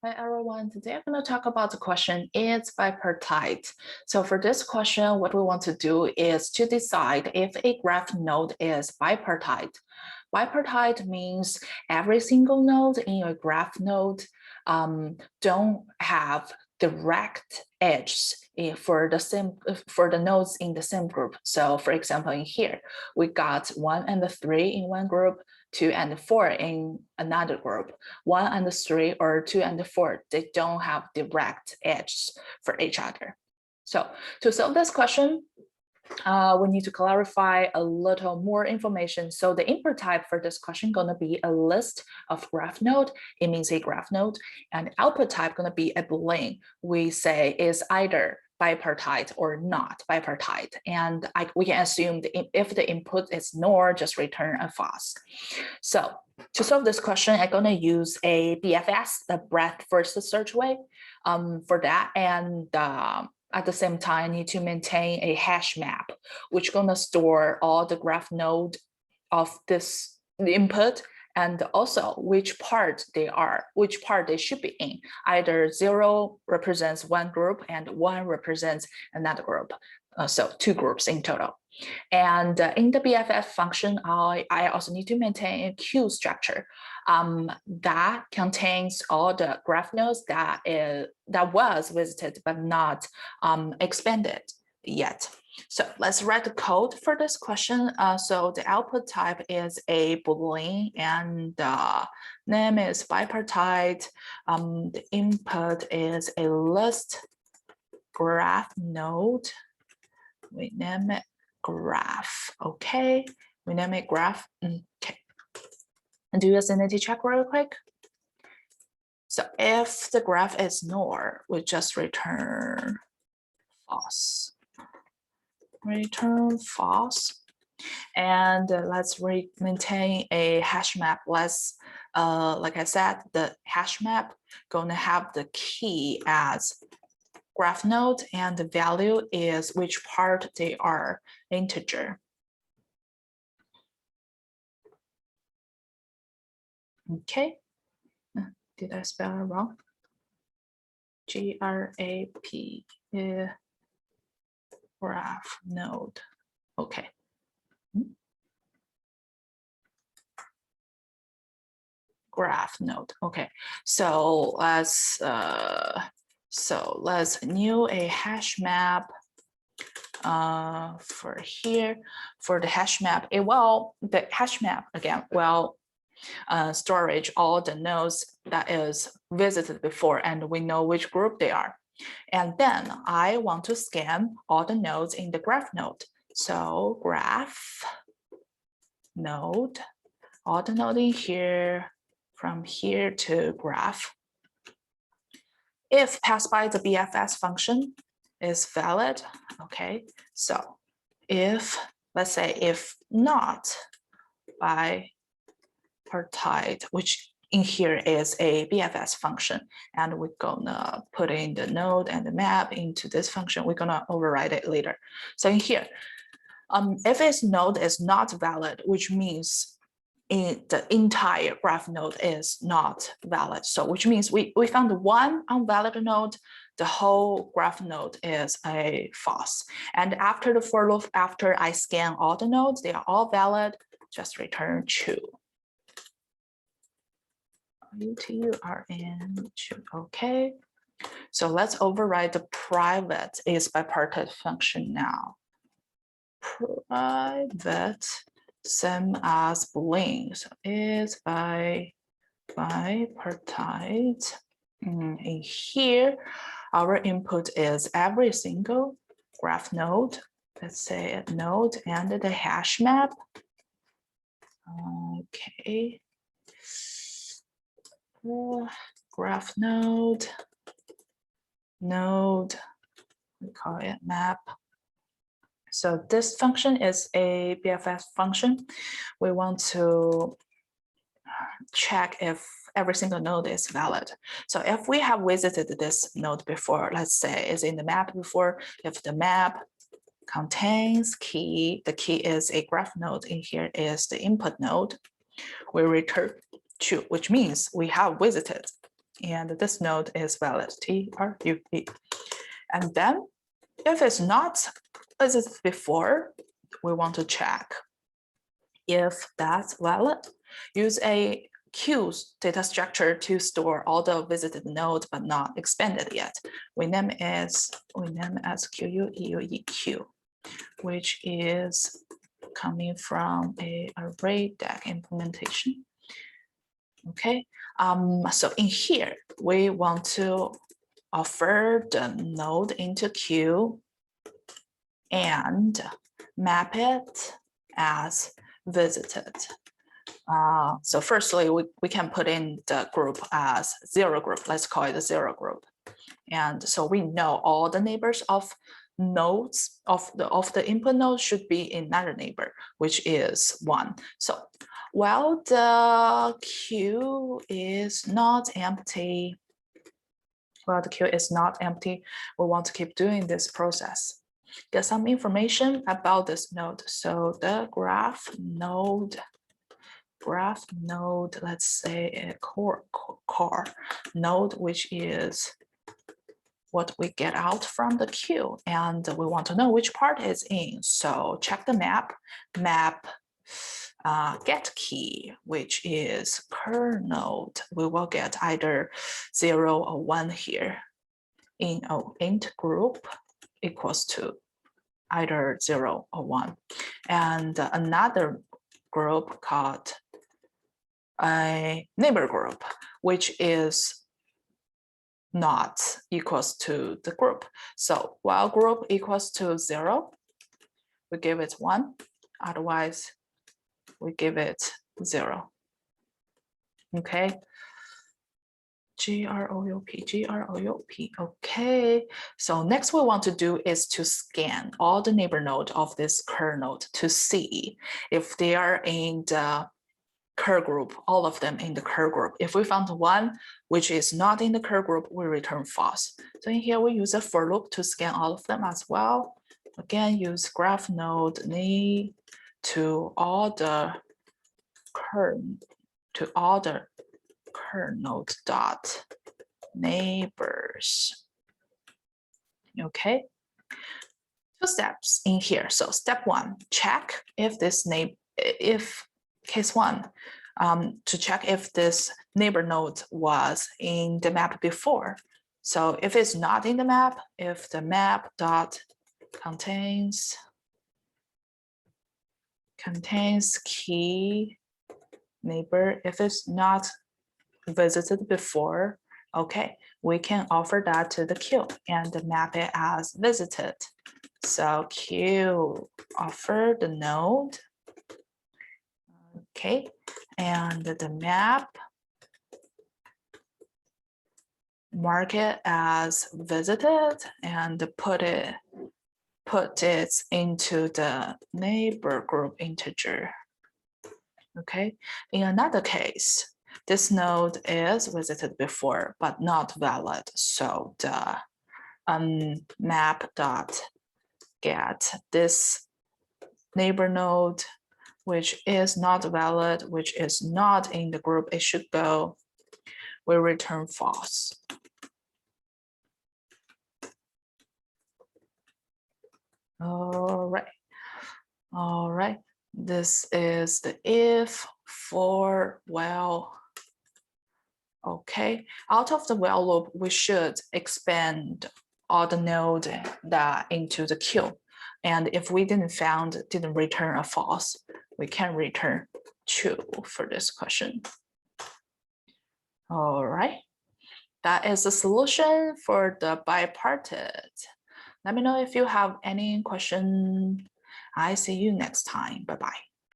Hi everyone, today I'm going to talk about the question, is bipartite? So for this question, what we want to do is to decide if a graph node is bipartite. Bipartite means every single node in a graph node don't have direct edges for the nodes in the same group. So for example, in here, we got 1 and 3 in one group, 2 and 4 in another group. 1 and 3 or 2 and 4, they don't have direct edges for each other. So to solve this question, we need to clarify a little more information. So the input type for this question going to be a list of graph node. It means a graph node. And output type going to be a boolean. We say is either bipartite or not bipartite. And we can assume if the input is nor, just return a false. So to solve this question, I'm going to use a BFS, the breadth first search way for that. And at the same time, I need to maintain a hash map, which is going to store all the graph node of this input and also which part they should be in. Either 0 represents one group and 1 represents another group. So 2 groups in total. And in the BFF function, I also need to maintain a queue structure that contains all the graph nodes that was visited but not expanded yet. So let's write the code for this question. So the output type is a boolean and name is bipartite. The input is a list graph node. We name it graph. Okay, we name it graph. Okay, and do a sanity check real quick. So if the graph is nor, we just return false. Return false. And let's maintain a hash map. Let's, like I said, the hash map going to have the key as graph node and the value is which part they are integer. Okay, did I spell it wrong? G-R-A-P, graph node. Okay. Graph node. Okay, so let's new a hash map for here. For the hash map, the hash map again will storage all the nodes that is visited before, and we know which group they are. And then I want to scan all the nodes in the graph node. So graph node, all the nodes in here, from here to graph. If passed by the BFS function is valid, okay, so if, let's say, if not bipartite, which in here is a BFS function, and we're gonna put in the node and the map into this function, we're gonna override it later. So in here, if its node is not valid, which means the entire graph node is not valid. So which means we found one invalid node, the whole graph node is a false. And after the for loop, after I scan all the nodes, they are all valid, just return true. UTURN, okay. So let's override the private isBipartite function now. Private same as boolean, so is bipartite. In here, our input is every single graph node. Let's say a node and the hash map. Okay. Graph node, we call it map. So this function is a BFS function. We want to check if every single node is valid. So if we have visited this node before, let's say is in the map before, if the map contains key, the key is a graph node, in here is the input node, we return true, which means we have visited and this node is valid, TRUE. And then if it's not as it's before, we want to check if that's valid. Use a queue data structure to store all the visited nodes but not expanded yet. We name as QUEUEQ, which is coming from a array deck implementation. Okay, so in here we want to offer the node into queue and map it as visited. So firstly, we can put in the group as 0 group. Let's call it a 0 group. And so we know all the neighbors of nodes of the input node should be in another neighbor, which is 1. So while the queue is not empty, we want to keep doing this process. Get some information about this node. So the graph node, let's say a core node, which is what we get out from the queue, and we want to know which part is in. So check the map get key, which is per node. We will get either 0 or 1 here. In int group equals to either 0 or 1, and another group called a neighbor group, which is not equals to the group. So while group equals to 0, we give it 1, otherwise we give it 0. Okay. GROUP. Okay, so next we want to do is to scan all the neighbor node of this cur node to see if they are in the cur group, all of them in the cur group. If we found one which is not in the cur group, we return false. So in here we use a for loop to scan all of them as well. Again, use graph node need to all the cur node dot neighbors. Okay, 2 steps in here. So step 1, check if this case 1, to check if this neighbor node was in the map before. So if it's not in the map, if the map dot contains key neighbor, if it's not visited before, okay, we can offer that to the queue and map it as visited. So queue offer the node, okay, and the map mark it as visited and put it into the neighbor group integer. Okay, in another case, this node is visited before but not valid. So the map dot get this neighbor node which is not valid, which is not in the group it should go, we return false. All right. This is the if, for, while. Okay, out of the while loop, we should expand all the node that into the queue. And if we didn't return a false, we can return true for this question. All right, that is the solution for the bipartite. Let me know if you have any question. I see you next time. Bye-bye.